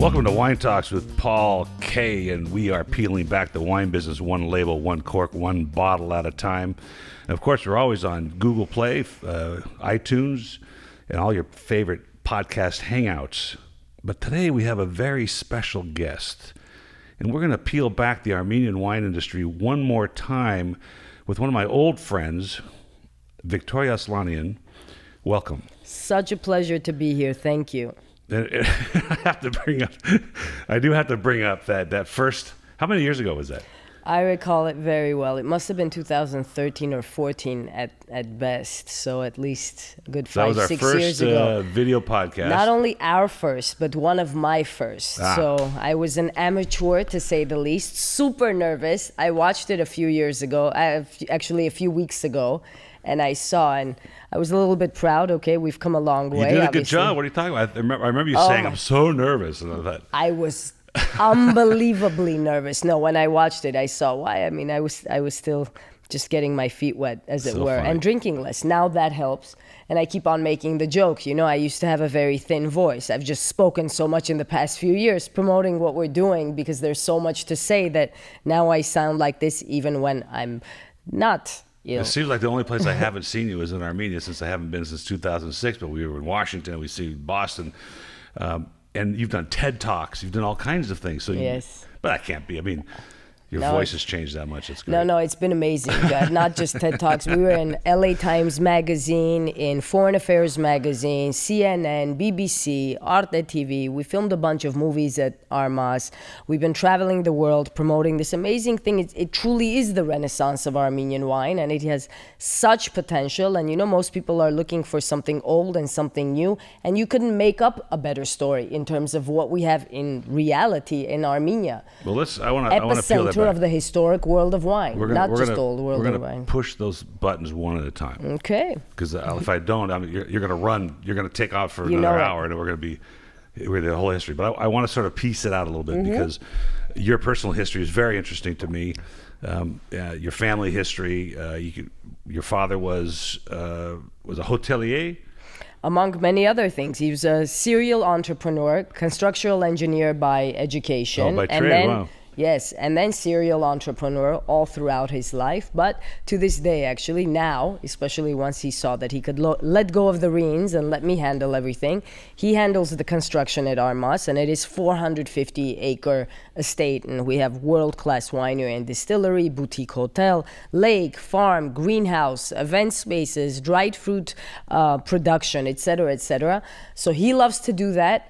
Welcome to Wine Talks with Paul K, and we are peeling back the wine business one label, one cork, one bottle at a time. And of course, we're always on Google Play, iTunes, and all your favorite podcast hangouts. But today we have a very special guest, and we're going to peel back the Armenian wine industry one more time with one of my old friends, Victoria Aslanian. Welcome. Such a pleasure to be here. Thank you. I do have to bring up that first, how many years ago was that? I recall it very well. It must have been 2013 or 14 at best. So at least a good 5-6 years ago. That was our first video podcast. Not only our first, but one of my first. So I was an amateur, to say the least. Super nervous. I watched it a few years ago, actually a few weeks ago. And I saw, and I was a little bit proud. Okay, we've come a long way. You did a obviously. Good job. What are you talking about? I remember you saying, I'm so nervous. And I thought, I was unbelievably nervous. No, when I watched it, I saw why. I mean, I was still just getting my feet wet, as it were, and drinking less. Now that helps. And I keep on making the joke. You know, I used to have a very thin voice. I've just spoken so much in the past few years promoting what we're doing because there's so much to say that now I sound like this even when I'm not. It seems like the only place I haven't seen you is in Armenia, since I haven't been since 2006, but we were in Washington, we see Boston, and you've done TED Talks, you've done all kinds of things. So yes. But that can't be, I mean, your voice has changed that much. It's great. No, it's been amazing. Not just TED Talks. We were in LA Times Magazine, in Foreign Affairs Magazine, CNN, BBC, Arte TV. We filmed a bunch of movies at ArmAs. We've been traveling the world promoting this amazing thing. It truly is the renaissance of Armenian wine, and it has such potential. And you know, most people are looking for something old and something new, and you couldn't make up a better story in terms of what we have in reality in Armenia. Well, I want to peel that back. Of the historic world of wine, old world of wine. We're going to push those buttons one at a time. Okay. Because if I don't, you're going to run. You're going to take off for another hour, and we're going to the whole history. But I want to sort of piece it out a little bit because your personal history is very interesting to me. Your family history. Your father was a hotelier. Among many other things. He was a serial entrepreneur, constructional engineer by education. Oh, by trade, wow. Yes, and then serial entrepreneur all throughout his life. But to this day, actually, now, especially once he saw that he could let go of the reins and let me handle everything, he handles the construction at ArmAs, and it is 450-acre estate, and we have world-class winery and distillery, boutique hotel, lake, farm, greenhouse, event spaces, dried fruit production, etc., etc. So he loves to do that.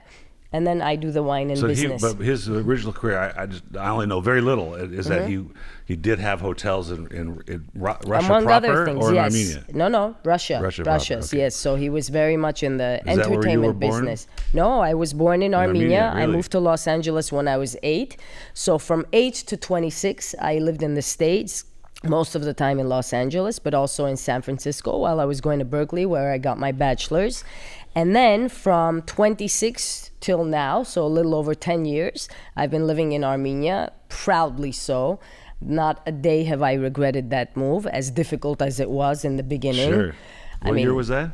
And then I do the wine and business. But his original career, I only know very little. Is that he did have hotels in Russia among proper, other things, or yes. in Armenia? No, Russia. Proper, okay. Yes. So he was very much in the Is entertainment that where you were business. No, I was born in Armenia. Really? I moved to Los Angeles when I was 8. So from 8 to 26, I lived in the States. Most of the time in Los Angeles, but also in San Francisco while I was going to Berkeley, where I got my bachelor's. And then from 26 till now, so a little over 10 years, I've been living in Armenia, proudly so. Not a day have I regretted that move, as difficult as it was in the beginning. Sure. What year was that?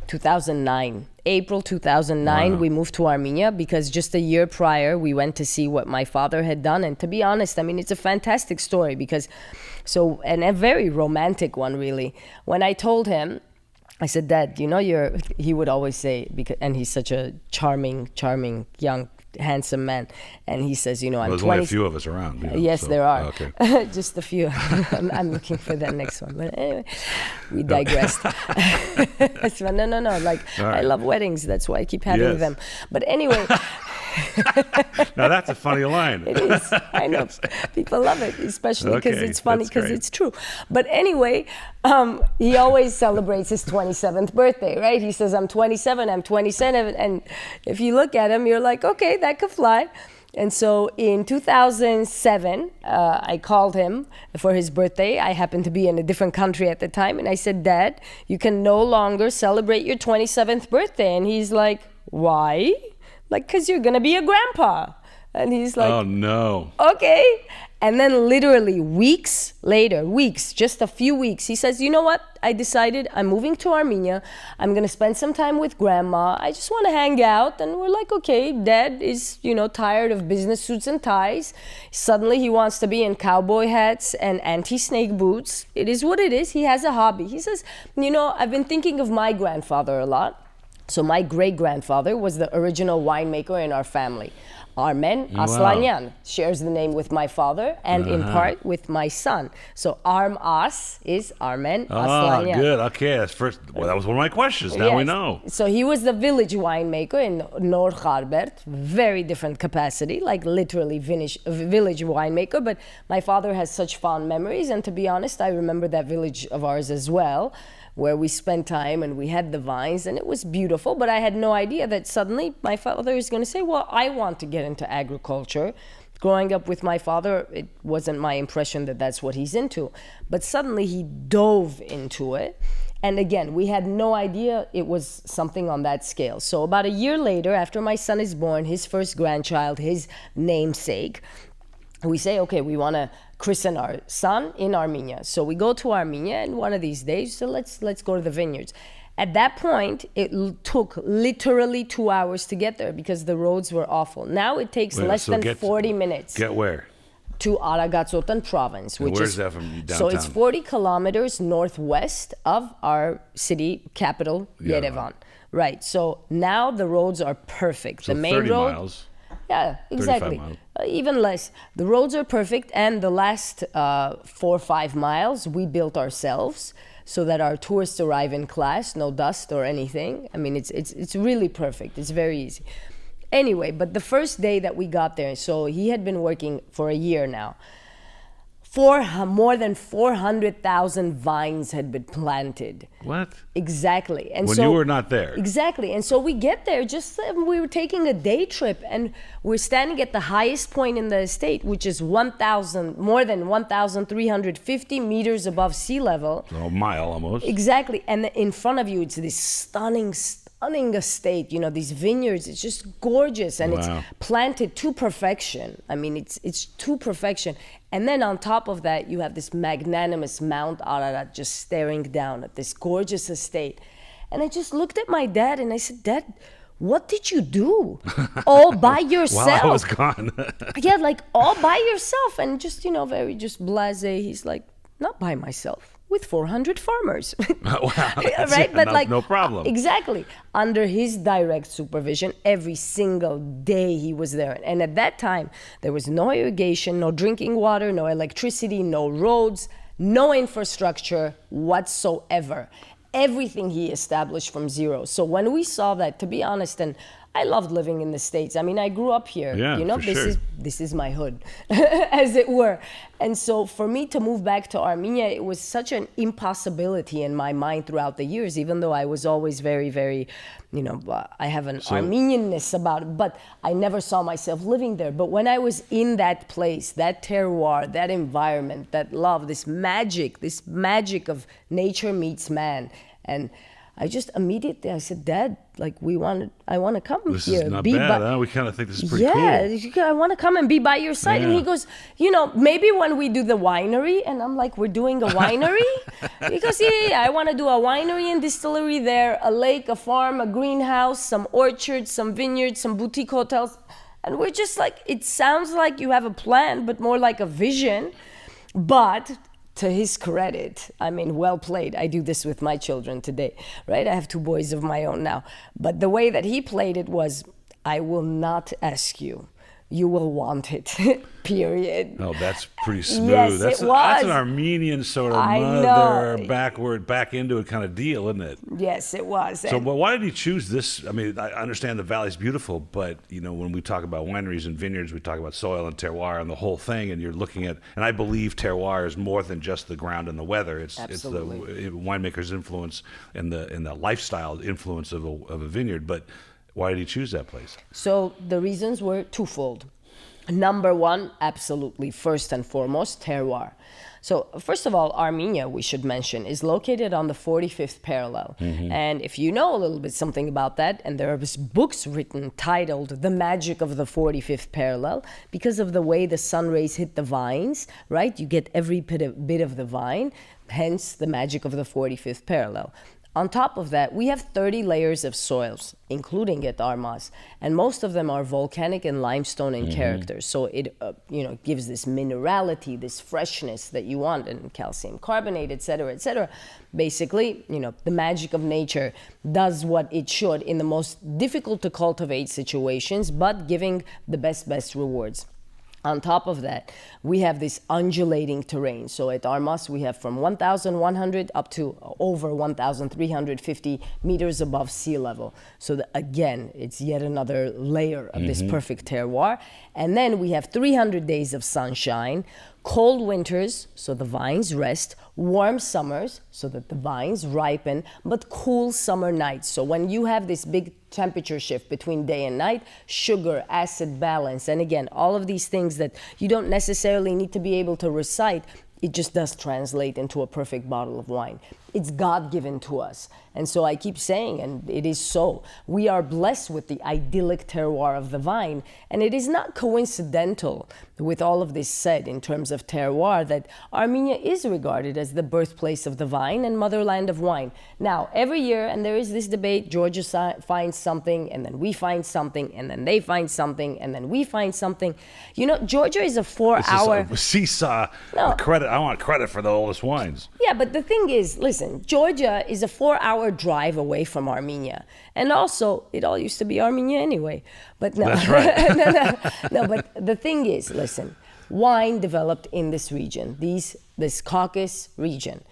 2009. April 2009, we moved to Armenia because just a year prior, we went to see what my father had done. And to be honest, I mean, it's a fantastic story because, and a very romantic one, really. When I told him, I said, Dad, you know, he would always say, and he's such a charming, young, handsome man. And he says, you know, there's only a few of us around. Yes, there are. Okay. Just a few. I'm looking for that next one. But anyway, we digressed. No. Like, right. I love weddings. That's why I keep having them. But anyway. Now that's a funny line. It is. I know. People love it, especially because it's funny, because it's true. But anyway, he always celebrates his 27th birthday, right? He says, I'm 27, I'm 27. And if you look at him, you're like, okay, that could fly. And so in 2007, I called him for his birthday. I happened to be in a different country at the time. And I said, Dad, you can no longer celebrate your 27th birthday. And he's like, why? Like, because you're going to be a grandpa. And he's like, oh, no. Okay. And then literally weeks later, just a few weeks, he says, you know what? I decided I'm moving to Armenia. I'm going to spend some time with grandma. I just want to hang out. And we're like, okay, dad is, tired of business suits and ties. Suddenly he wants to be in cowboy hats and anti-snake boots. It is what it is. He has a hobby. He says, I've been thinking of my grandfather a lot. So my great-grandfather was the original winemaker in our family. Aslanian shares the name with my father and in part with my son. So ArmAs is Aslanian. Good. Okay, that was one of my questions. Now we know. So he was the village winemaker in Nor Kharbert, very different capacity, like literally village winemaker. But my father has such fond memories, and to be honest, I remember that village of ours as well, where we spent time and we had the vines, and it was beautiful. But I had no idea that suddenly my father is going to say, well, I want to get into agriculture. Growing up with my father, it wasn't my impression that that's what he's into. But suddenly he dove into it. And again, we had no idea it was something on that scale. So about a year later, after my son is born, his first grandchild, his namesake, we say, okay, we want to christen our son in Armenia. So we go to Armenia, and one of these days, so let's go to the vineyards. At that point, it took literally 2 hours to get there because the roads were awful. Now it takes less than 40 minutes. Get where? To Aragazotn province, which where's that from downtown? So it's 40 kilometers northwest of our city capital, Yerevan. Right. So now the roads are perfect. So the main 30 road. miles. Yeah, exactly. Even less. The roads are perfect, and the last 4 or 5 miles we built ourselves so that our tourists arrive in class, no dust or anything. I mean, it's really perfect. It's very easy. Anyway, but the first day that we got there, so he had been working for a year now. More than 400,000 vines had been planted. What? Exactly. And when so, you were not there. Exactly. And so we get there, we were taking a day trip, and we're standing at the highest point in the estate, which is more than 1,350 meters above sea level. So a mile almost. Exactly. And in front of you, it's this stunning estate, these vineyards. It's just gorgeous, and it's planted to perfection. I mean, it's to perfection. And then on top of that, you have this magnanimous Mount Ararat just staring down at this gorgeous estate. And I just looked at my dad and I said, Dad, what did you do? All by yourself? While I was gone. Yeah, like all by yourself. And just, very just blasé. He's like, not by myself. With 400 farmers. Wow, right? But no problem. Exactly. Under his direct supervision, every single day he was there. And at that time, there was no irrigation, no drinking water, no electricity, no roads, no infrastructure whatsoever. Everything he established from zero. So when we saw that, to be honest, and I loved living in the States. I mean, I grew up here. Yeah, This is my hood, as it were. And so for me to move back to Armenia, it was such an impossibility in my mind throughout the years, even though I was always very, very, I have an Armenianness about it, but I never saw myself living there. But when I was in that place, that terroir, that environment, that love, this magic of nature meets man, and I just immediately, I said, Dad, I want to come this here. This is not bad, huh? We kind of think this is pretty cool. Yeah, I want to come and be by your side. Yeah. And he goes, maybe when we do the winery. And I'm like, we're doing a winery? He goes, yeah, I want to do a winery and distillery there, a lake, a farm, a greenhouse, some orchards, some vineyards, some boutique hotels. And we're just like, it sounds like you have a plan, but more like a vision. But to his credit, I mean, well played. I do this with my children today, right? I have 2 boys of my own now. But the way that he played it was, I will not ask you. You will want it, period. Oh, that's pretty smooth. Yes, that's it was. That's an Armenian sort of mother, backward, back into it kind of deal, isn't it? Yes, it was. So why did he choose this? I mean, I understand the valley's beautiful, but, when we talk about wineries and vineyards, we talk about soil and terroir and the whole thing, and you're looking at, and I believe terroir is more than just the ground and the weather. It's the winemaker's influence and the lifestyle influence of a vineyard, but why did he choose that place? So the reasons were twofold. Number one, absolutely, first and foremost, terroir. So first of all, Armenia, we should mention, is located on the 45th parallel. And if you know a little bit something about that, and there are books written titled The Magic of the 45th Parallel, because of the way the sun rays hit the vines, right? You get every bit of the vine, hence the magic of the 45th parallel. On top of that, we have 30 layers of soils, including at ArmAs, and most of them are volcanic and limestone in character. So it, gives this minerality, this freshness that you want, and calcium carbonate, et cetera, Basically, the magic of nature does what it should in the most difficult to cultivate situations, but giving the best rewards. On top of that, we have this undulating terrain. So at ArmAs, we have from 1,100 up to over 1,350 meters above sea level. So again, it's yet another layer of this perfect terroir. And then we have 300 days of sunshine, cold winters, so the vines rest, warm summers, so that the vines ripen, but cool summer nights. So when you have this big temperature shift between day and night, sugar, acid balance, and again, all of these things that you don't necessarily need to be able to recite, it just does translate into a perfect bottle of wine. It's God-given to us. And so I keep saying, and it is so, we are blessed with the idyllic terroir of the vine. And it is not coincidental, with all of this said in terms of terroir, that Armenia is regarded as the birthplace of the vine and motherland of wine. Now, every year, and there is this debate, Georgia finds something, and then we find something, and then they find something, and then we find something. Georgia is a 4-hour... This is a seesaw. No. I want credit for the oldest wines. Yeah, but the thing is, listen, Georgia is a 4-hour drive away from Armenia. And also, it all used to be Armenia anyway. But no. That's right. No, but the thing is, listen, wine developed in this region, this Caucasus region.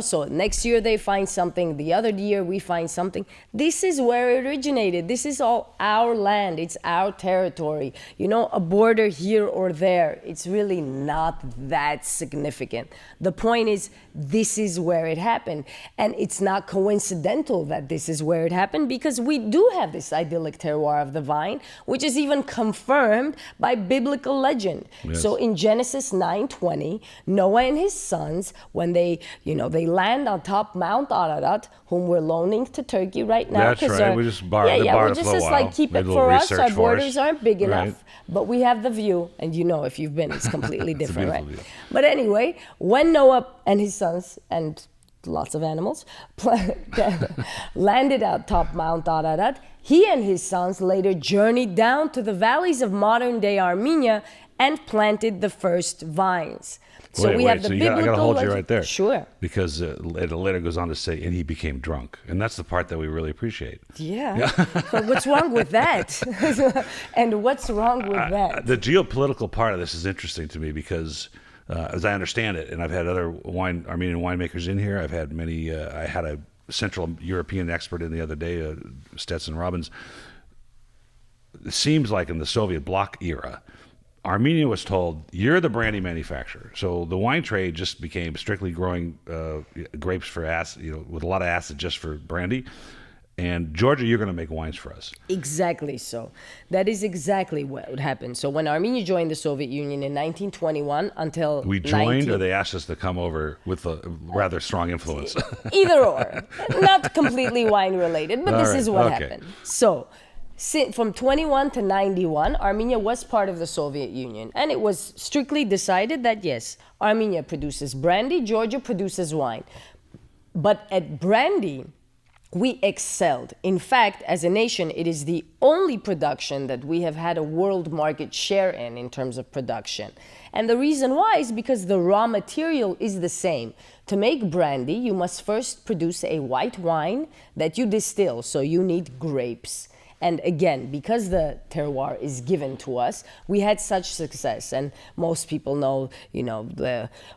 So next year they find something, the other year we find something. This is where it originated. This is all our land. It's our territory. A border here or there, it's really not that significant. The point is, this is where it happened. And it's not coincidental that this is where it happened, because we do have this idyllic terroir of the vine, which is even confirmed by biblical legend. Yes. So in Genesis 9:20, Noah and his sons, when they land on top Mount Ararat, whom we're loaning to Turkey right now. That's right. We just borrowed we're it just for a while. like, keep Made it a for little us. Our research for borders us. aren't big Right. enough, but we have the view. And if you've been, it's completely different, right? View. But anyway, when Noah and his sons and lots of animals landed at top Mount Ararat, he and his sons later journeyed down to the valleys of modern-day Armenia and planted the first vines. So we have the biblical... I got to hold you right there. Sure. Because it later goes on to say, and he became drunk. And that's the part that we really appreciate. Yeah. But what's wrong with that? And what's wrong with that? The geopolitical part of this is interesting to me because, as I understand it, and I've had other Armenian winemakers in here. I've had many... I had a Central European expert in the other day, Stetson Robbins. It seems like in the Soviet bloc era, Armenia was told, you're the brandy manufacturer. So the wine trade just became strictly growing grapes for acid, with a lot of acid just for brandy. And Georgia, you're going to make wines for us. Exactly so. That is exactly what happened. So when Armenia joined the Soviet Union in 1921 until we joined, or they asked us to come over with a rather strong influence? Either or. Not completely wine related, but this is what happened. So from 21 to 91, Armenia was part of the Soviet Union. And it was strictly decided that, yes, Armenia produces brandy, Georgia produces wine. But at brandy, we excelled. In fact, as a nation, it is the only production that we have had a world market share in terms of production. And the reason why is because the raw material is the same. To make brandy, you must first produce a white wine that you distill. So you need grapes. And again, because the terroir is given to us, we had such success. And most people know,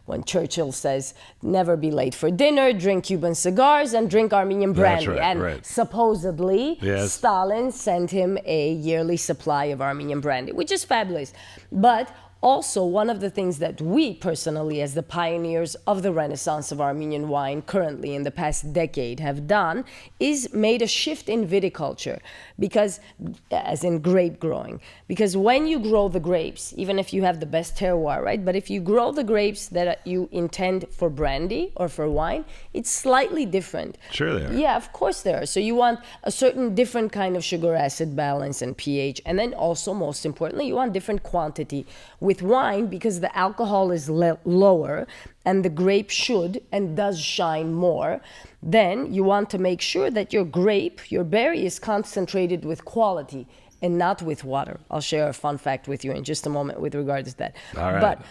when Churchill says, never be late for dinner, drink Cuban cigars, and drink Armenian brandy. That's right, and supposedly, Stalin sent him a yearly supply of Armenian brandy, which is fabulous. But also, one of the things that we personally, as the pioneers of the Renaissance of Armenian wine currently in the past decade have done, is made a shift in viticulture, because, as in grape growing. Because when you grow the grapes, even if you have the best terroir, right? But if you grow the grapes that you intend for brandy or for wine, it's slightly different. Sure they are. Yeah, of course they are. So you want a certain different kind of sugar acid balance and pH. And then also, most importantly, you want different quantity with wine, because the alcohol is lower and the grape should and does shine more. Then you want to make sure that your grape, your berry, is concentrated with quality and not with water. I'll share a fun fact with you in just a moment with regards to that. All right. But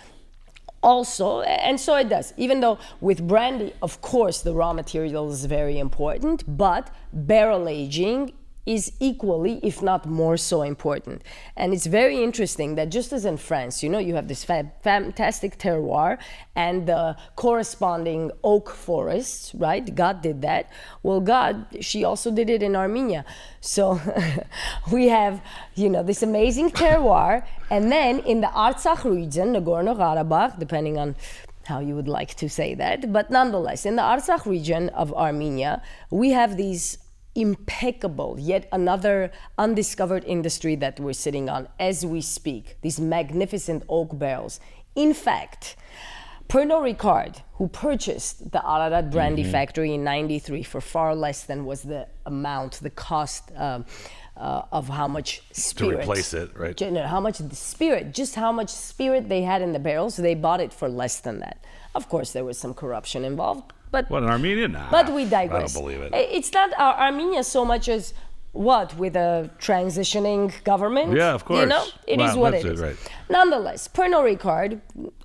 also, and so it does, even though with brandy, of course, the raw material is very important, but barrel aging is equally, if not more so, important. And it's very interesting that just as in France, you know, you have this fantastic terroir and the corresponding oak forests, right? God did that. Well, she also did it in Armenia. So we have, you know, this amazing terroir. And then in the Artsakh region, Nagorno-Karabakh, depending on how you would like to say that, but nonetheless, in the Artsakh region of Armenia, we have these impeccable, yet another undiscovered industry that we're sitting on as we speak, these magnificent oak barrels. In fact, Pernod Ricard, who purchased the Ararat brandy factory in '93 for far less than was the amount, the cost of how much spirit. To replace it, right? How much spirit, just how much spirit they had in the barrels, they bought it for less than that. Of course, there was some corruption involved. But what, in Armenia? Nah, but we digress. I don't believe it. It's not Armenia so much as with a transitioning government. Yeah, of course. You know, it is what it is. Right. Nonetheless, Pernod Ricard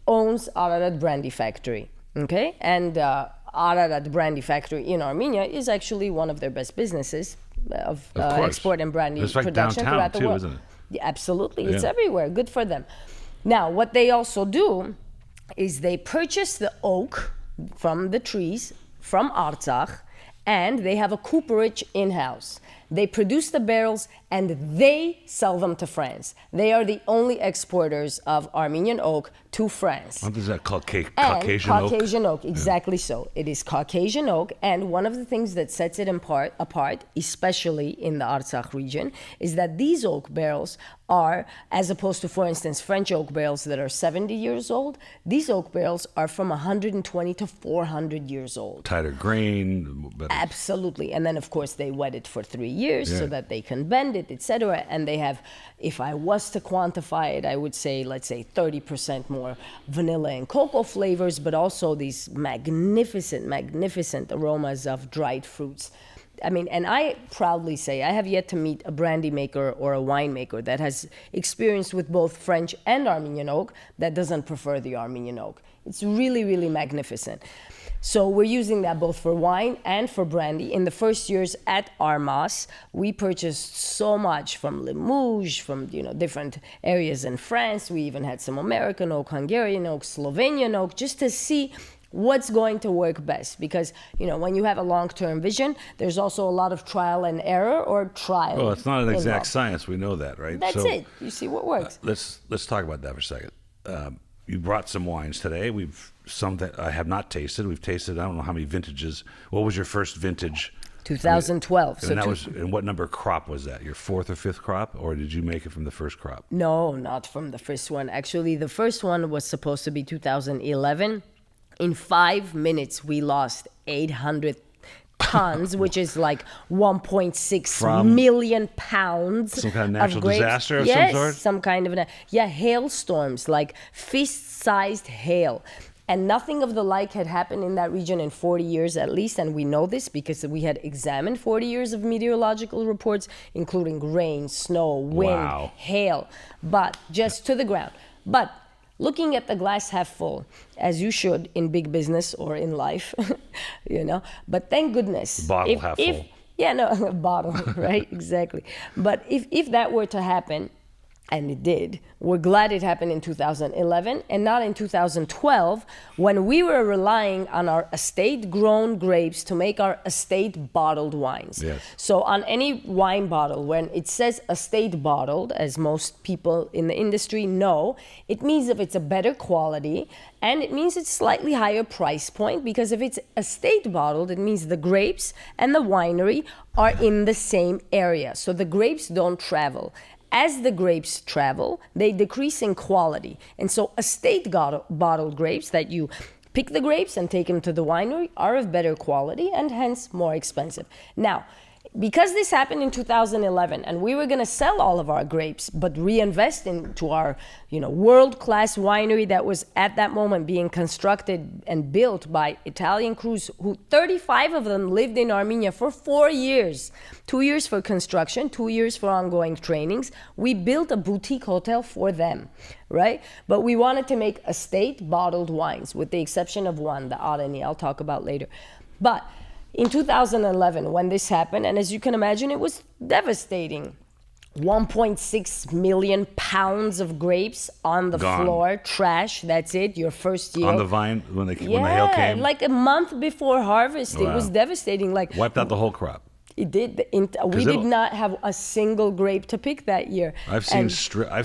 owns Ararat Brandy Factory. Okay, and Ararat Brandy Factory in Armenia is actually one of their best businesses of export and brandy it's like production downtown throughout the too, world. isn't it? Yeah, absolutely, Yeah. it's everywhere. Good for them. Now, what they also do is they purchase the oak from the trees from Artsakh, and they have a cooperage in-house. They produce the barrels and they sell them to France. They are the only exporters of Armenian oak to France. What is that called? And Caucasian oak? Caucasian oak, exactly so. It is Caucasian oak, and one of the things that sets it apart, especially in the Artsakh region, is that these oak barrels are, as opposed to, for instance, French oak barrels that are 70 years old, these oak barrels are from 120 to 400 years old. Tighter grain. Better. Absolutely. And then, of course, they wet it for 3 years so that they can bend it, etc. And they have, if I was to quantify it, I would say, let's say 30% more vanilla and cocoa flavors, but also these magnificent, magnificent aromas of dried fruits. I mean, and I proudly say I have yet to meet a brandy maker or a winemaker that has experience with both French and Armenian oak that doesn't prefer the Armenian oak. It's really, really magnificent. So we're using that both for wine and for brandy. In the first years at ArmAs, we purchased so much from Limoges, from different areas in France. We even had some American oak, Hungarian oak, Slovenian oak, just to see what's going to work best. Because, when you have a long-term vision, there's also a lot of trial and error or trial. Well, it's not an exact involved. science. We know that, right? That's it. You see what works. Let's talk about that for a second. You brought some wines today. Some that I have not tasted. We've tasted, I don't know how many vintages. What was your first vintage? 2012. And what number crop was that? Your fourth or fifth crop? Or did you make it from the first crop? No, not from the first one. Actually, the first one was supposed to be 2011. In 5 minutes, we lost 800 tons, which is like 1.6 million pounds. Some kind of natural grapes. disaster of Yes, some sort? some kind of hailstorms, like fist-sized hail. And nothing of the like had happened in that region in 40 years at least, and we know this because we had examined 40 years of meteorological reports, including rain, snow, wind, hail, but just to the ground. But looking at the glass half full, as you should in big business or in life, but thank goodness. Bottle half full. Yeah, no, bottle, right? Exactly. But if that were to happen, And it did. We're glad it happened in 2011 and not in 2012, when we were relying on our estate-grown grapes to make our estate-bottled wines. Yes. So on any wine bottle, when it says estate-bottled, as most people in the industry know, it means if it's a better quality, and it means it's slightly higher price point, because if it's estate-bottled, it means the grapes and the winery are in the same area. So the grapes don't travel. As the grapes travel, they decrease in quality. And so estate-bottled grapes that you pick the grapes and take them to the winery are of better quality and hence more expensive. Now, because this happened in 2011 and we were going to sell all of our grapes but reinvest into our world-class winery that was at that moment being constructed and built by Italian crews, who 35 of them lived in Armenia for 4 years. 2 years for construction, 2 years for ongoing trainings. We built a boutique hotel for them, right? But we wanted to make estate bottled wines, with the exception of one, the Armenia, I'll talk about later. But in 2011, when this happened, and as you can imagine, it was devastating. 1.6 million pounds of grapes on the floor, trash, that's it, your first yield. On the vine when the hail came? Like a month before harvest. Wow. It was devastating. Like wiped out the whole crop. It did. We did not have a single grape to pick that year. I've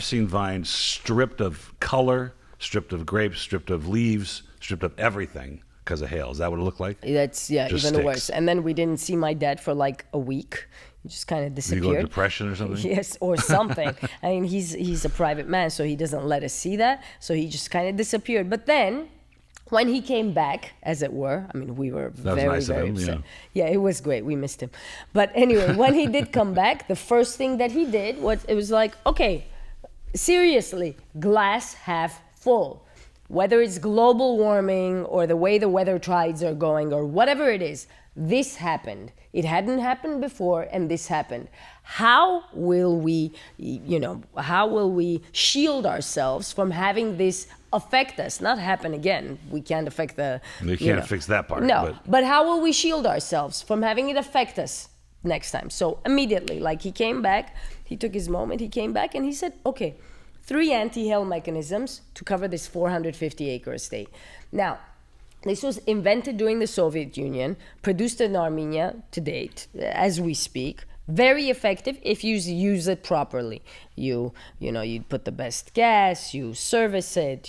seen vines stripped of color, stripped of grapes, stripped of leaves, stripped of everything because of hail. Is that what it looked like? That's, yeah, just even sticks. worse. And then we didn't see my dad for like a week. He just kind of disappeared. Did you go into depression or something? Yes, or something. I mean, he's a private man, so he doesn't let us see that. So he just kind of disappeared. But then, when he came back, as it were, I mean, we were very upset. Yeah, it was great. We missed him. But anyway, when he did come back, the first thing that he did was, it was like, okay, seriously, glass half full. Whether it's global warming or the way the weather tides are going or whatever it is, this happened. It hadn't happened before, and this happened. How will we, shield ourselves from having this affect us? Not happen again. We can't affect the... You can't fix that part. No, but how will we shield ourselves from having it affect us next time? So immediately, like he came back, he took his moment, he came back and he said, okay, 3 anti-hail mechanisms to cover this 450-acre estate. Now, this was invented during the Soviet Union, produced in Armenia to date, as we speak. Very effective if you use it properly. You put the best gas, you service it.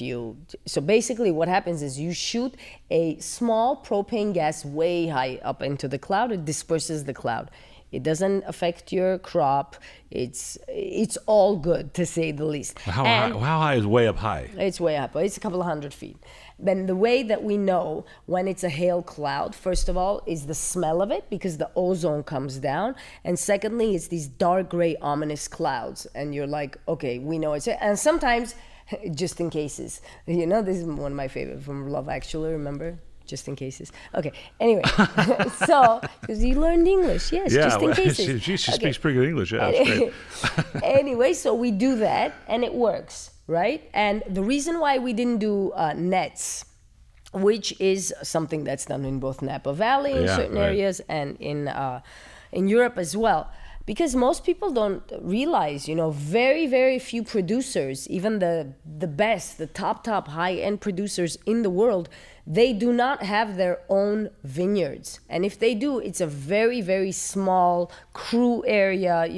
So basically what happens is you shoot a small propane gas way high up into the cloud. It disperses the cloud. It doesn't affect your crop. It's all good, to say the least. How high is way up high? It's way up. It's a couple of 100 feet. Then the way that we know when it's a hail cloud, first of all, is the smell of it, because the ozone comes down. And secondly, it's these dark gray ominous clouds. And you're like, okay, we know it's... And sometimes, just in cases, this is one of my favorite from Love Actually, remember? Just in cases. Okay. Anyway, so because you learned English, yes. Yeah, just in cases. She speaks pretty good English. Yeah, that's great. Anyway, so we do that, and it works, right? And the reason why we didn't do nets, which is something that's done in both Napa Valley in certain areas and in Europe as well. Because most people don't realize, very, very few producers, even the best, the top high-end producers in the world, they do not have their own vineyards. And if they do, it's a very, very small crew area,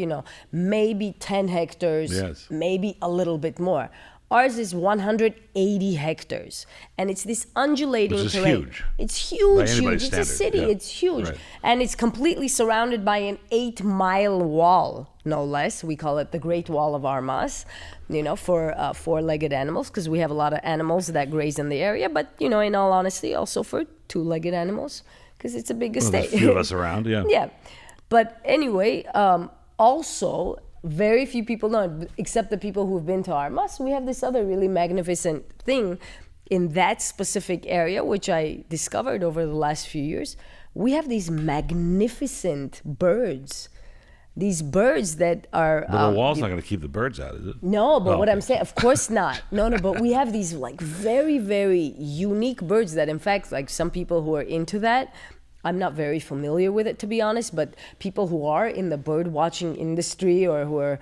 maybe 10 hectares, maybe a little bit more. Ours is 180 hectares, and it's this undulating terrain. Huge. It's huge, huge. It's standard. a city. Yeah. It's huge, right. And it's completely surrounded by an 8-mile wall, no less. We call it the Great Wall of ArmAs, for 4-legged animals, because we have a lot of animals that graze in the area. But in all honesty, also for 2-legged animals, because it's a big estate. There's a few of us around, yeah. Yeah, but anyway, also. Very few people know, except the people who've been to ArmAs. We have this other really magnificent thing in that specific area, which I discovered over the last few years. We have these magnificent birds. These birds that are... But the wall's not going to keep the birds out, is it? No, but what I'm saying, of course not. No, but we have these very, very unique birds that, in fact, some people who are into that, I'm not very familiar with it, to be honest, but people who are in the bird watching industry or who are,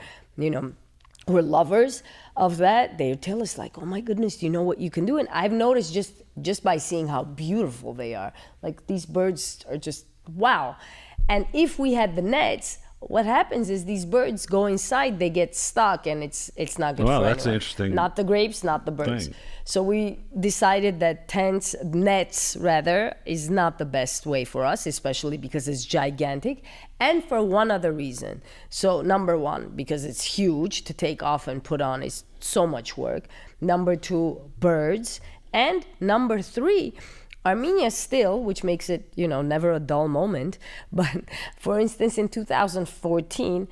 were lovers of that, they would tell us like, oh my goodness, do you know what you can do? And I've noticed just by seeing how beautiful they are, like these birds are just wow. And if we had the nets, what happens is these birds go inside, they get stuck, and it's not good for anyone. Well, that's interesting. Not the grapes, not the birds. Thing. So we decided that nets rather, is not the best way for us, especially because it's gigantic, and for one other reason. So number one, because it's huge to take off and put on, is so much work. Number two, birds, and number three, Armenia still, which makes it, never a dull moment, but for instance, in 2014,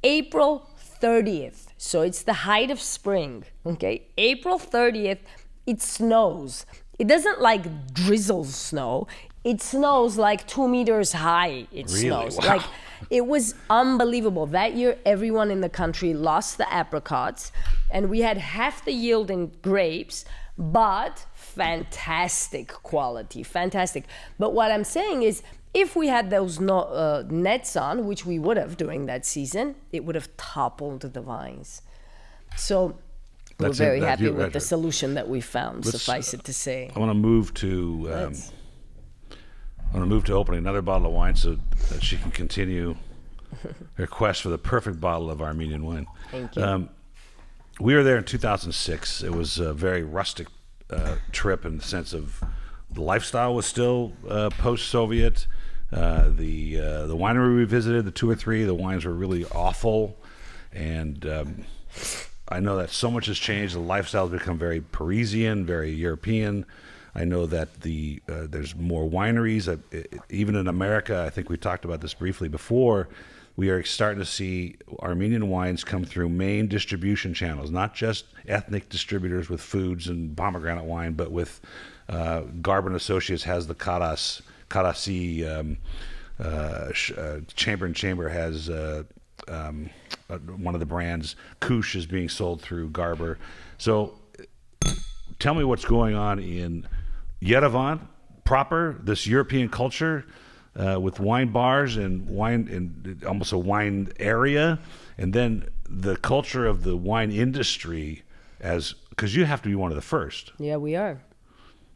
April 30th, so it's the height of spring, okay? April 30th, it snows. It doesn't like drizzle snow. It snows like 2 meters high. It Really? snows. Wow. Like, it was unbelievable. That year, everyone in the country lost the apricots, and we had half the yield in grapes, but fantastic quality, fantastic. But what I'm saying is, if we had those nets on, which we would have during that season, it would have toppled the vines. So we're very happy with the solution that we found, suffice it to say. I want to move to opening another bottle of wine so that she can continue her quest for the perfect bottle of Armenian wine. Thank you. We were there in 2006. It was a very rustic trip in the sense of the lifestyle was still post-Soviet. The winery we visited, the 2 or 3, the wines were really awful. And I know that so much has changed. The lifestyle has become very Parisian, very European. I know that there's more wineries. Even in America, I think we talked about this briefly before, we are starting to see Armenian wines come through main distribution channels, not just ethnic distributors with foods and pomegranate wine, but with Garber & Associates has the Karasi, Chamber & Chamber has one of the brands. Kush is being sold through Garber. So tell me what's going on in Yerevan proper, this European culture, with wine bars and wine and almost a wine area, and then the culture of the wine industry, because you have to be one of the first. Yeah, we are.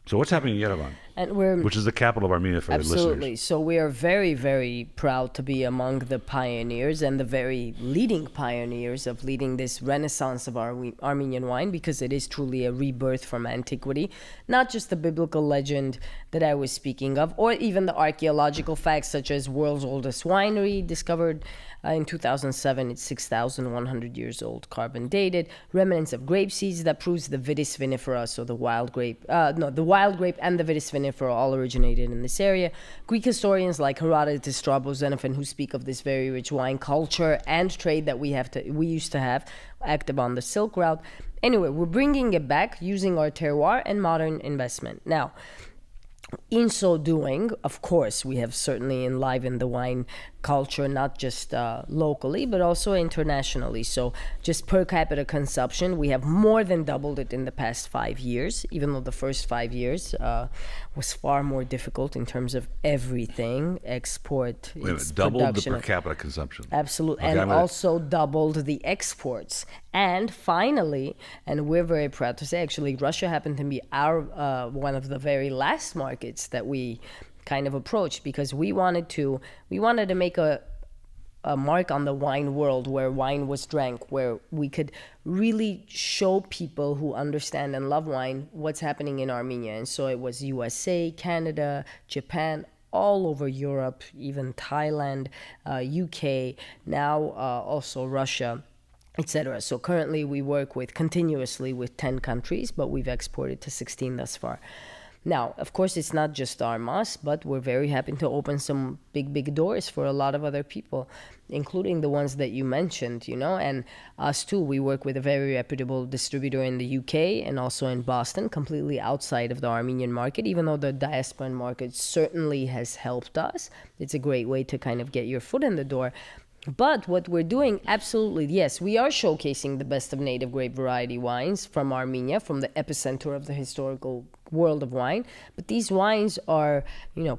So what's happening in Yerevan, which is the capital of Armenia for the listeners? Absolutely. So we are very, very proud to be among the pioneers and the very leading pioneers of leading this renaissance of our Armenian wine, because it is truly a rebirth from antiquity, not just the biblical legend that I was speaking of, or even the archaeological facts such as world's oldest winery discovered in 2007. It's 6,100 years old, carbon dated, remnants of grape seeds that proves the Vitis vinifera, so the wild grape, the wild grape and the Vitis vinifera all originated in this area. Greek historians like Herodotus, Strabo, Xenophon, who speak of this very rich wine culture and trade that we used to have active on the Silk Route. Anyway, we're bringing it back using our terroir and modern investment. Now, in so doing, of course, we have certainly enlivened the wine culture, not just locally, but also internationally. So just per capita consumption, we have more than doubled it in the past 5 years, even though the first 5 years was far more difficult in terms of everything, export, doubled the per capita consumption. Absolutely, okay, and also doubled the exports. And finally, and we're very proud to say, actually, Russia happened to be our one of the very last markets that we kind of approached, because we wanted to make a mark on the wine world where wine was drank, where we could really show people who understand and love wine what's happening in Armenia. And so it was USA, Canada, Japan, all over Europe, even Thailand, UK, now also Russia, etc. So currently we work continuously with 10 countries, but we've exported to 16 thus far. Now, of course, it's not just ArmAs, but we're very happy to open some big doors for a lot of other people, including the ones that you mentioned, and us too. We work with a very reputable distributor in the UK and also in Boston, completely outside of the Armenian market, even though the diasporan market certainly has helped us. It's a great way to kind of get your foot in the door. But what we're doing, absolutely, yes, we are showcasing the best of native grape variety wines from Armenia, from the epicenter of the historical world of wine. But these wines are,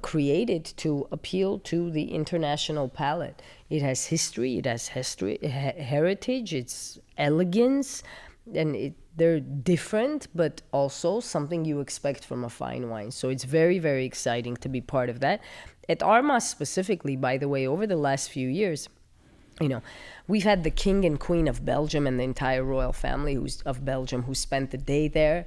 created to appeal to the international palate. It has history, heritage, it's elegance, and they're different, but also something you expect from a fine wine. So it's very, very exciting to be part of that. At ArmAs specifically, by the way, over the last few years, we've had the king and queen of Belgium and the entire royal family of Belgium who spent the day there,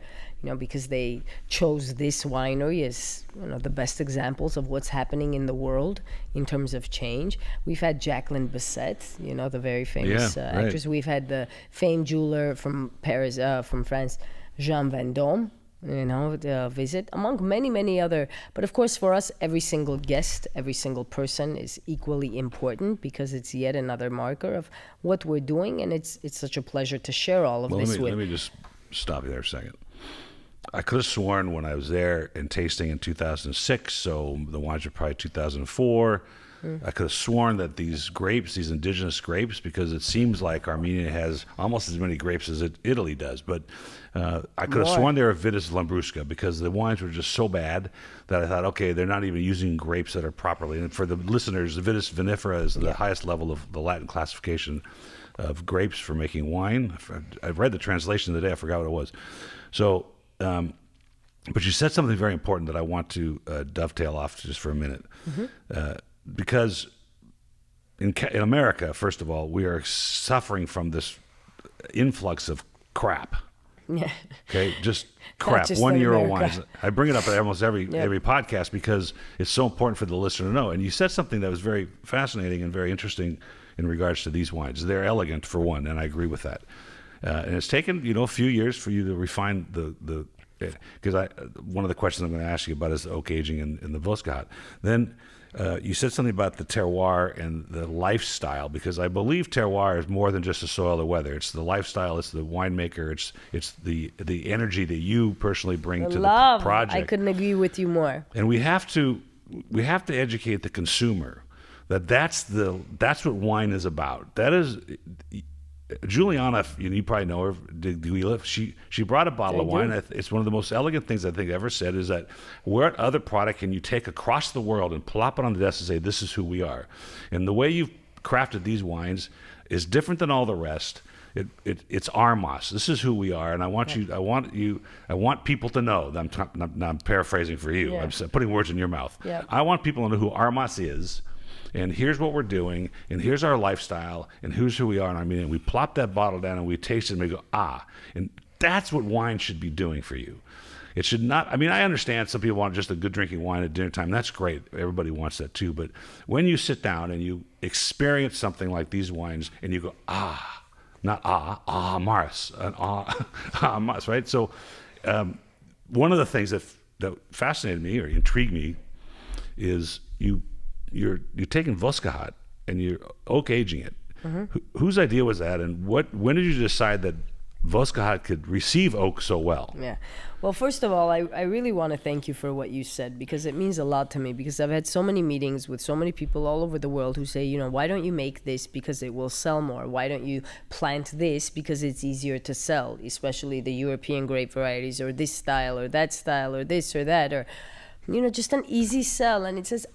because they chose this winery as the best examples of what's happening in the world in terms of change. We've had Jacqueline Bisset, the very famous actress. We've had the famed jeweler from Paris, from France, Jean Vendôme, visit, among many, many other. But of course, for us, every single guest, every single person is equally important, because it's yet another marker of what we're doing, and it's such a pleasure to share all of this with. Let me just stop you there a second. I could have sworn when I was there and tasting in 2006, so the wines are probably 2004. I could have sworn that these grapes, these indigenous grapes, because it seems like Armenia has almost as many grapes as Italy does, but I could have sworn they were Vitis Lambrusca, because the wines were just so bad that I thought, okay, they're not even using grapes that are properly. And for the listeners, the Vitis vinifera is the highest level of the Latin classification of grapes for making wine. I've read the translation today. I forgot what it was. So, but you said something very important that I want to dovetail off just for a minute. Because in America, first of all, we are suffering from this influx of crap. Yeah. Okay, just crap. 1 year old wines. I bring it up at almost every podcast because it's so important for the listener to know. And you said something that was very fascinating and very interesting in regards to these wines. They're elegant, for one, and I agree with that. And it's taken a few years for you to refine because one of the questions I'm going to ask you about is the oak aging in the Vosgahat. Then you said something about the terroir and the lifestyle, because I believe terroir is more than just the soil or weather. It's the lifestyle, it's the winemaker, it's the energy that you personally bring to the project. I couldn't agree with you more. And we have to educate the consumer that's what wine is about. That is. Juliana, you probably know her, Guila. She brought a bottle of wine. It's one of the most elegant things I think ever said, is that what other product can you take across the world and plop it on the desk and say, this is who we are? And the way you've crafted these wines is different than all the rest. It's ArmAs. This is who we are, and I want people to know. I'm paraphrasing for you. I'm putting words in your mouth. I want people to know who ArmAs is. And here's what we're doing, and here's our lifestyle, and here's who we are in Armenia. And we plop that bottle down, and we taste it, and we go, And that's what wine should be doing for you. It should not, I understand some people want just a good drinking wine at dinner time. That's great. Everybody wants that too. But when you sit down and you experience something like these wines, and you go, not Mars, Mars, right? So one of the things that fascinated me or intrigued me is you're taking Vosgahat and you're oak aging it. Whose idea was that, and when did you decide that Vosgahat could receive oak so well? Yeah. Well, first of all, I really want to thank you for what you said, because it means a lot to me, because I've had so many meetings with so many people all over the world who say, why don't you make this because it will sell more? Why don't you plant this because it's easier to sell, especially the European grape varieties, or this style or that style or this or that, or just an easy sell. And it says,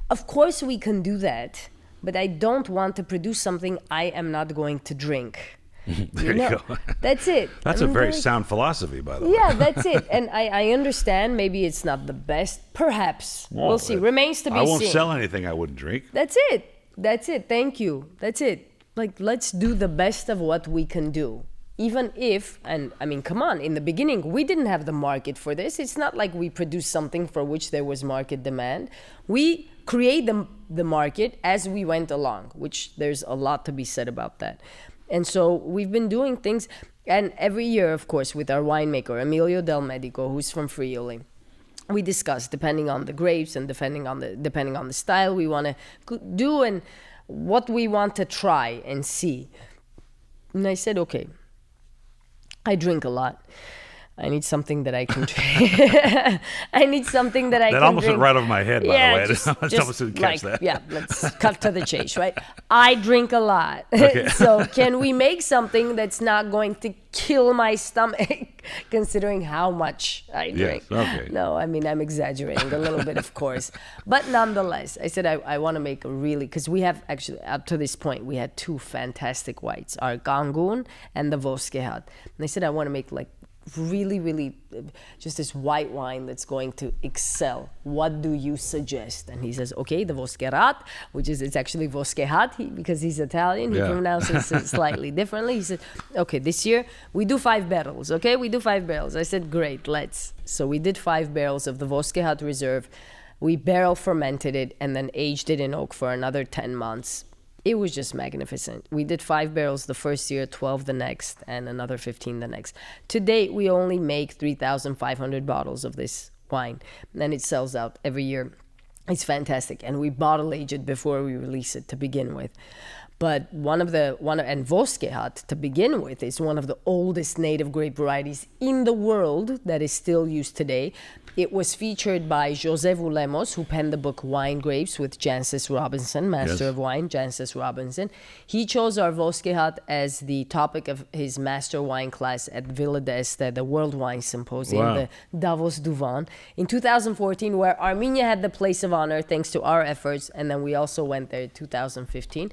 of course we can do that, but I don't want to produce something I am not going to drink. There you go. That's it. That's a very sound philosophy, by the way. Yeah, that's it. And I understand maybe it's not the best. Perhaps. We'll see. Remains to be seen. I won't sell anything I wouldn't drink. That's it. Thank you. That's it. Let's do the best of what we can do. Even if, and come on, in the beginning, we didn't have the market for this. It's not like we produced something for which there was market demand. We create the market as we went along, which there's a lot to be said about that. And so we've been doing things, and every year, of course, with our winemaker, Emilio Del Medico, who's from Friuli, we discuss, depending on the grapes and depending on the style we want to do and what we want to try and see. And I said, okay, I drink a lot. I need something that I can drink. I need something that I can That almost drink. went right over my head, by the way. Just, I almost didn't catch that. Yeah, let's cut to the chase, right? I drink a lot. Okay. So can we make something that's not going to kill my stomach, considering how much I drink? Yes, okay. No, I mean, I'm exaggerating a little bit, of course. But nonetheless, I said I want to make a really, because we have actually, up to this point, we had two fantastic whites, our Gangun and the Voskehat. And I said I want to make like really, really just this white wine that's going to excel. What do you suggest? And he says, okay, the Voskerat, which is, it's actually Voskehat because he's Italian. He pronounces it slightly differently. He said, okay, this year we do 5 barrels. Okay, we do 5 barrels. I said, great, let's. So we did 5 barrels of the Voskehat Reserve. We barrel fermented it and then aged it in oak for another 10 months. It was just magnificent. We did 5 barrels the first year, 12 the next, and another 15 the next. To date, we only make 3,500 bottles of this wine, and it sells out every year. It's fantastic, and we bottle age it before we release it to begin with. But and Voskehat, to begin with, is one of the oldest native grape varieties in the world that is still used today. It was featured by José Vulemos, who penned the book Wine Grapes with Jancis Robinson, Master of Wine, Jancis Robinson. He chose our Voskehat as the topic of his Master Wine class at Villa d'Este, the World Wine Symposium, the Davos du Vin, in 2014, where Armenia had the place of honor thanks to our efforts, and then we also went there in 2015.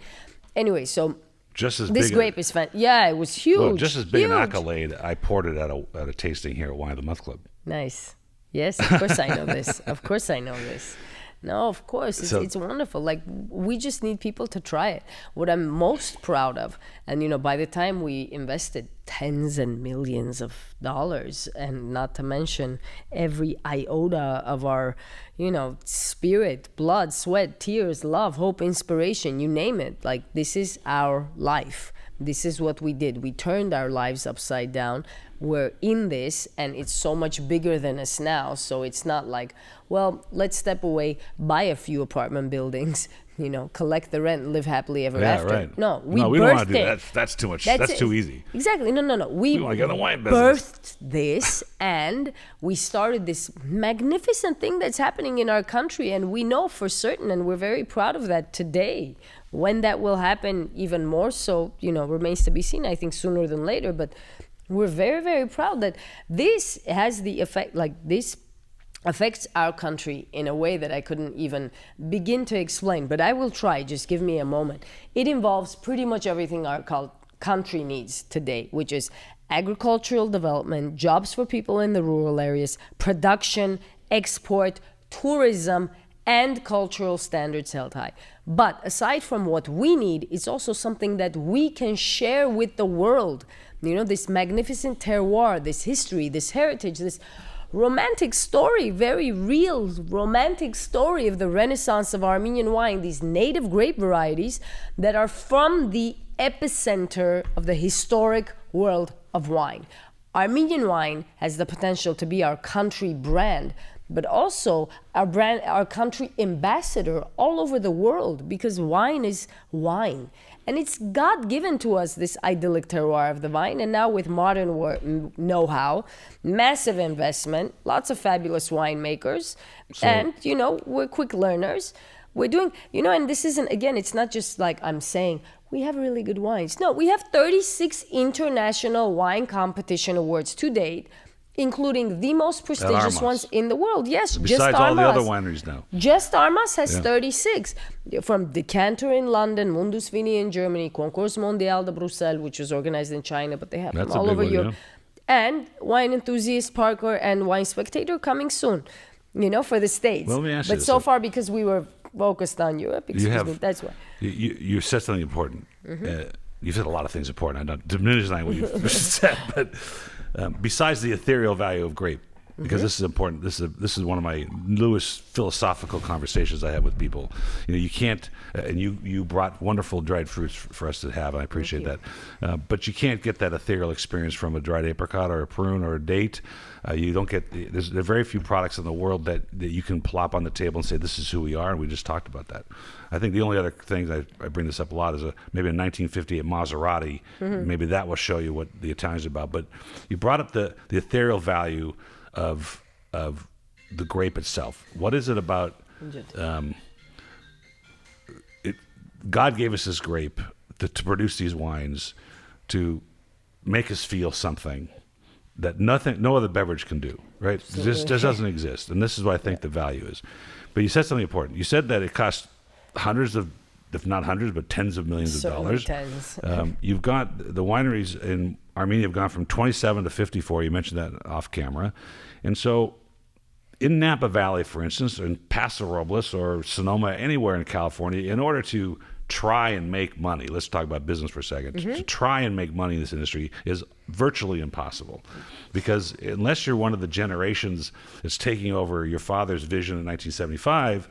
Anyway, so just as this big grape is fun. Yeah, it was huge. Well, just as big huge. an accolade, I poured it at a tasting here at Wine of the Month Club. Nice. Yes, of course I know this. Of course I know this. No, of course. It's wonderful. Like, we just need people to try it. What I'm most proud of, and, you know, by the time we invested tens and millions of dollars, and not to mention every iota of our, you know, spirit, blood, sweat, tears, love, hope, inspiration, you name it. Like, this is our life. This is what we did. We turned our lives upside down. We're in this, and it's so much bigger than us now. So it's not like, well, let's step away, buy a few apartment buildings, you know, collect the rent, live happily ever after. Right. No, we don't birthed want to do it. that. That's too much. That's too easy. Exactly. No. We want to get in the wine business. Birthed this, and we started this magnificent thing that's happening in our country, and we know for certain, and we're very proud of that today. When that will happen even more so, you know, remains to be seen, I think sooner than later, but we're very, very proud that this has the effect, like this affects our country in a way that I couldn't even begin to explain, but I will try. Just give me a moment. It involves pretty much everything our country needs today, which is agricultural development, jobs for people in the rural areas, production, export, tourism, and cultural standards held high. But aside from what we need, it's also something that we can share with the world. You know, this magnificent terroir, this history, this heritage, this romantic story, very real romantic story of the renaissance of Armenian wine, these native grape varieties that are from the epicenter of the historic world of wine. Armenian wine has the potential to be our country brand, but also our country ambassador all over the world, because wine is wine. And it's God-given to us, this idyllic terroir of the vine. And now with modern know-how, massive investment, lots of fabulous winemakers, and, you know, we're quick learners. We're doing, you know, and this isn't, again, it's not just like I'm saying, we have really good wines. No, we have 36 international wine competition awards to date, including the most prestigious ones in the world. Yes, Besides just ArmAs. all the other wineries now. Just ArmAs has 36. From Decanter in London, Mundus Vini in Germany, Concours Mondial de Bruxelles, which was organized in China, but they have them all over Europe. Yeah. And Wine Enthusiast, Parker, and Wine Spectator coming soon, you know, for the States. Well, let me ask you but so far, because we were focused on Europe, that's why. You said something important. You said a lot of things important. I'm not diminishing what you said, but besides the ethereal value of grape, because this is important. This is one of my newest philosophical conversations I have with people. You can't, and you brought wonderful dried fruits for us to have, and I appreciate that. But you can't get that ethereal experience from a dried apricot or a prune or a date. You don't get. There are very few products in the world that you can plop on the table and say, "This is who we are," and we just talked about that. I think the only other thing I bring this up a lot is maybe a 1958 Maserati. Maybe that will show you what the Italians are about. But you brought up the ethereal value of the grape itself. What is it about? God gave us this grape to produce these wines to make us feel something that no other beverage can do. Right? This doesn't exist, and this is what I think the value is. But you said something important. You said that it costs hundreds of, if not hundreds, but tens of millions of dollars. Tens. You've got the wineries in Armenia have gone from 27 to 54. You mentioned that off camera. And so in Napa Valley, for instance, in Paso Robles or Sonoma, anywhere in California, in order to try and make money, let's talk about business for a second, to try and make money in this industry is virtually impossible. Because unless you're one of the generations that's taking over your father's vision in 1975,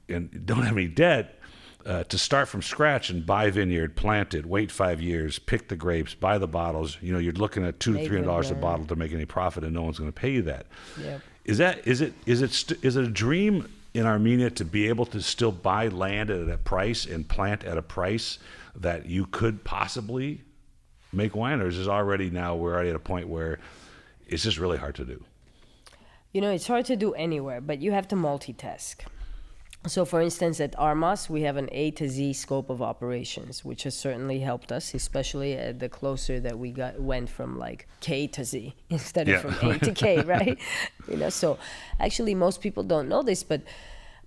and don't have any debt, to start from scratch and buy Vineyard, plant it, wait 5 years, pick the grapes, buy the bottles. You're looking at $200 to $300 a bottle to make any profit, and no one's going to pay you that. Yep. Is it a dream in Armenia to be able to still buy land at a price and plant at a price that you could possibly make wine, or is this we're already at a point where it's just really hard to do? It's hard to do anywhere, but you have to multitask. So, for instance, at ArmAs, we have an A to Z scope of operations, which has certainly helped us, especially the closer that we went from like K to Z instead of from A to K, right? So actually most people don't know this, but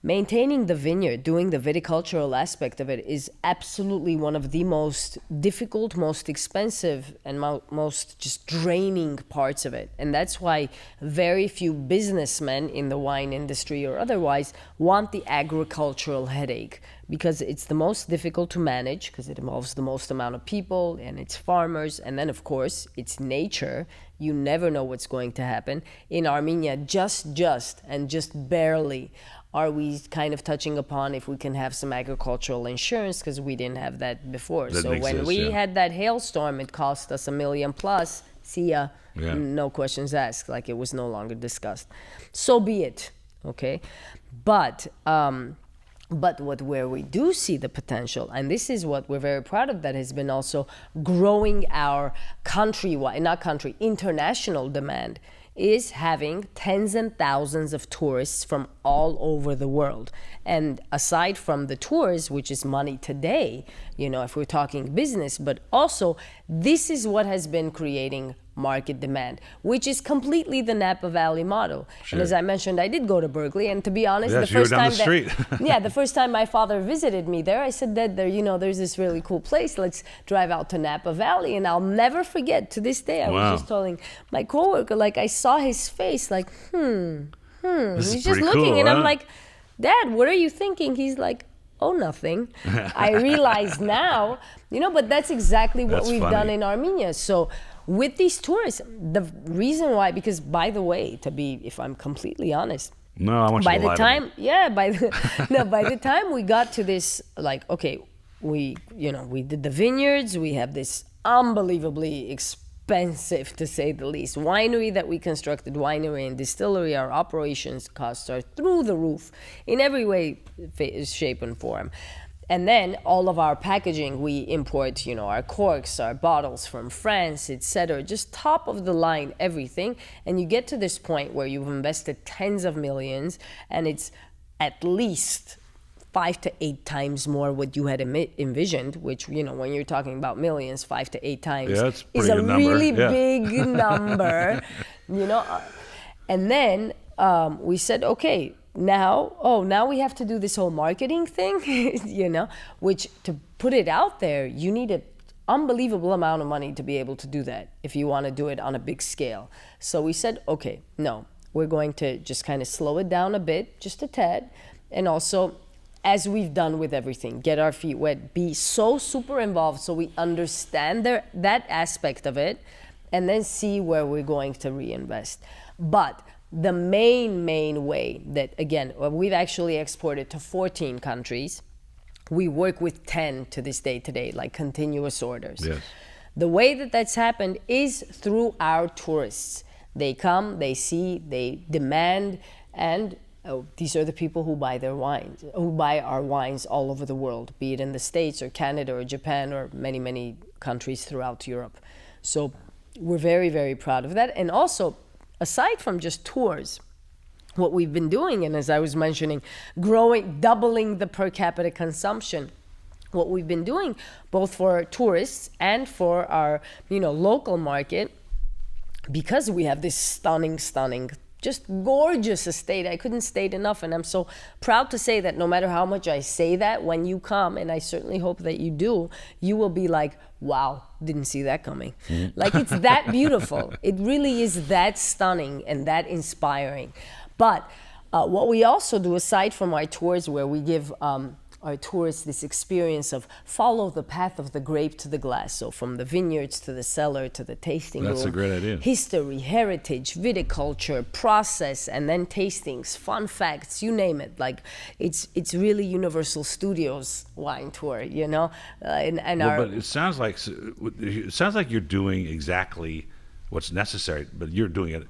maintaining the vineyard, doing the viticultural aspect of it is absolutely one of the most difficult, most expensive, and most just draining parts of it. And that's why very few businessmen in the wine industry or otherwise want the agricultural headache, because it's the most difficult to manage, because it involves the most amount of people, and it's farmers, and then of course it's nature. You never know what's going to happen. In Armenia, just barely are we kind of touching upon if we can have some agricultural insurance, because we didn't have that before. So when we had that hailstorm, it cost us $1 million plus. See ya. Yeah. No questions asked. Like, it was no longer discussed. So be it. Okay. But where we do see the potential, and this is what we're very proud of, that has been also growing our international demand, is having tens and thousands of tourists from all over the world. And aside from the tours, which is money today, if we're talking business, but also this is what has been creating market demand, which is completely the Napa Valley model. Sure. And as I mentioned, I did go to Berkeley, and to be honest, the first time my father visited me there, I said, Dad, there's this really cool place. Let's drive out to Napa Valley. And I'll never forget, to this day, I was just telling my coworker, like, I saw his face, like, He's just looking, cool, and I'm like, Dad, what are you thinking? He's like, oh, nothing. I realize now, but that's exactly what we've done in Armenia. So with these tourists, the reason why, because by the way, if I'm completely honest, no, I want you to lie to me. By the time we got to this, like, okay, we did the vineyards, we have this unbelievably expensive, to say the least, winery that we constructed, winery and distillery. Our operations costs are through the roof in every way, shape, and form. And then all of our packaging, we import, our corks, our bottles from France, etc. Just top of the line, everything. And you get to this point where you've invested tens of millions, and it's at least 5 to 8 times more what you had envisioned, which, when you're talking about millions, 5 to 8 times is a really big number, And then we said, okay, now we have to do this whole marketing thing, which, to put it out there, you need an unbelievable amount of money to be able to do that if you want to do it on a big scale. So we said, okay, no, we're going to just kind of slow it down a bit, just a tad, and also, as we've done with everything, get our feet wet, be so super involved so we understand that aspect of it, and then see where we're going to reinvest. But the main way that, again, we've actually exported to 14 countries. We work with 10 to this day today, like continuous orders. Yes. The way that that's happened is through our tourists. They come, they see, they demand, and these are the people who buy their wines, who buy our wines all over the world, be it in the States or Canada or Japan or many countries throughout Europe. So we're very, very proud of that. And also, aside from just tours, what we've been doing, and as I was mentioning, doubling the per capita consumption, what we've been doing both for tourists and for our, local market, because we have this stunning, just gorgeous estate. I couldn't state enough, and I'm so proud to say that no matter how much I say that, when you come, and I certainly hope that you do, you will be like, wow, didn't see that coming. Like, it's that beautiful. It really is that stunning and that inspiring. But what we also do, aside from our tours, where we give our tourists this experience of follow the path of the grape to the glass. So from the vineyards to the cellar to the tasting room. That's a great idea. History, heritage, viticulture, process, and then tastings, fun facts, you name it. Like, it's really Universal Studios wine tour, But it sounds like you're doing exactly what's necessary, but you're doing it.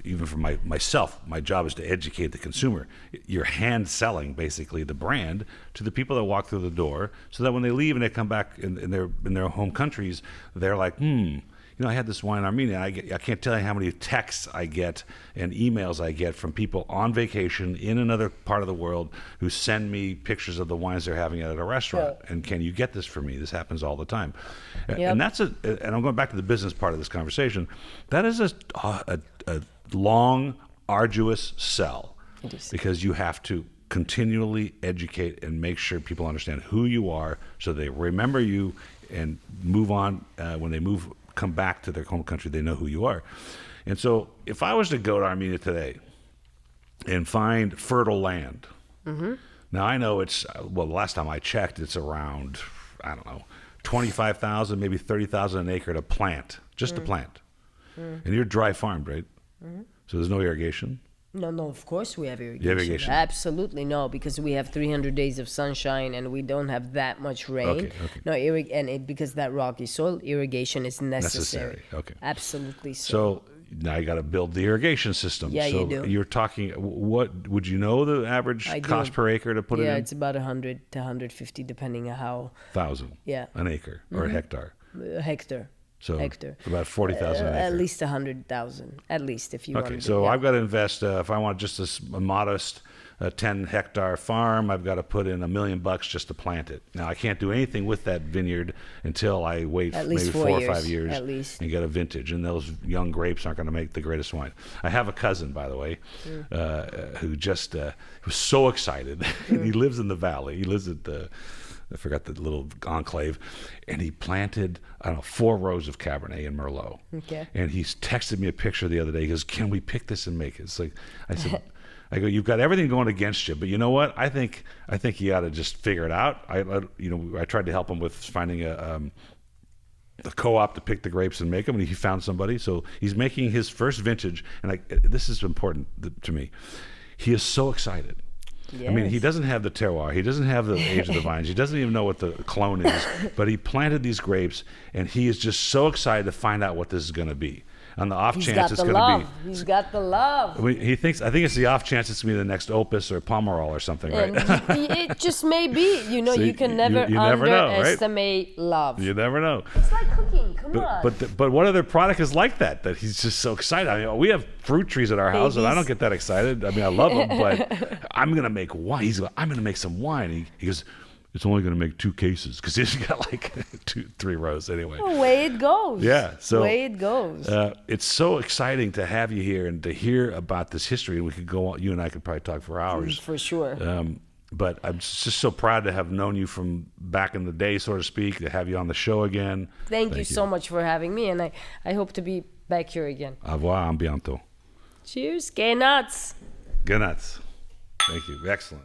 Even for myself, my job is to educate the consumer. You're hand selling basically the brand to the people that walk through the door, so that when they leave and they come back in their home countries, they're like, I had this wine in Armenia. I can't tell you how many texts I get and emails I get from people on vacation in another part of the world who send me pictures of the wines they're having at a restaurant. Yeah. And can you get this for me? This happens all the time. Yep. And and I'm going back to the business part of this conversation. That is a long, arduous sell, because you have to continually educate and make sure people understand who you are, so they remember you and move on. When they come back to their home country, they know who you are. And so if I was to go to Armenia today and find fertile land, now I know the last time I checked, it's around, 25,000, maybe 30,000 an acre to plant, just to plant. And you're dry farmed, right? So there's no irrigation? No, of course we have irrigation. You have irrigation? Absolutely no, because we have 300 days of sunshine and we don't have that much rain. Okay. No, because that rocky soil, irrigation is necessary. Okay. Absolutely so. So now you got to build the irrigation system. Yeah, so you do. You're talking, what would you know the average cost per acre to put it in? Yeah, it's about 100 to 150 depending on how. 1,000. Yeah. An acre or a hectare. Hectare. So hectare. About 40,000 an acre. At least 100,000. At least, if you want to. Okay, so I've got to invest, if I want just a modest 10-hectare farm, I've got to put in $1 million just to plant it. Now, I can't do anything with that vineyard until I wait at maybe least 4 years, or 5 years at least. and get a vintage. And those young grapes aren't going to make the greatest wine. I have a cousin, by the way, who just was so excited. He lives in the valley. He lives at I forgot the little enclave, and he planted, 4 rows of Cabernet and Merlot. Okay. And he's texted me a picture the other day. He goes, "Can we pick this and make it?" It's like, I go, "You've got everything going against you, but you know what? I think you ought to just figure it out." I tried to help him with finding a co-op to pick the grapes and make them, and he found somebody. So he's making his first vintage, and this is important to me. He is so excited. Yes. I mean, he doesn't have the terroir. He doesn't have the age of the vines. He doesn't even know what the clone is. But he planted these grapes, and he is just so excited to find out what this is going to be. On the off chance it's going to be. He's got the love. I think it's the off chance it's going to be the next Opus or Pomerol or something, right? It just may be. So you can never you never know, right? underestimate love. You never know. It's like cooking. Come on. But what other product is like that he's just so excited? I mean, we have fruit trees at our house, and I don't get that excited. I mean, I love them, but I'm going to make wine. I'm going to make some wine. He goes, "It's only going to make 2 cases," because he's got like 3 rows anyway. The way it goes. Yeah, so the way it goes. It's so exciting to have you here and to hear about this history. And we could go on. You and I could probably talk for hours. For sure. But I'm just so proud to have known you from back in the day, so to speak, to have you on the show again. Thank you so much for having me, and I hope to be back here again. Au revoir, à bientôt. Cheers. Go nuts. Go nuts. Thank you. Excellent.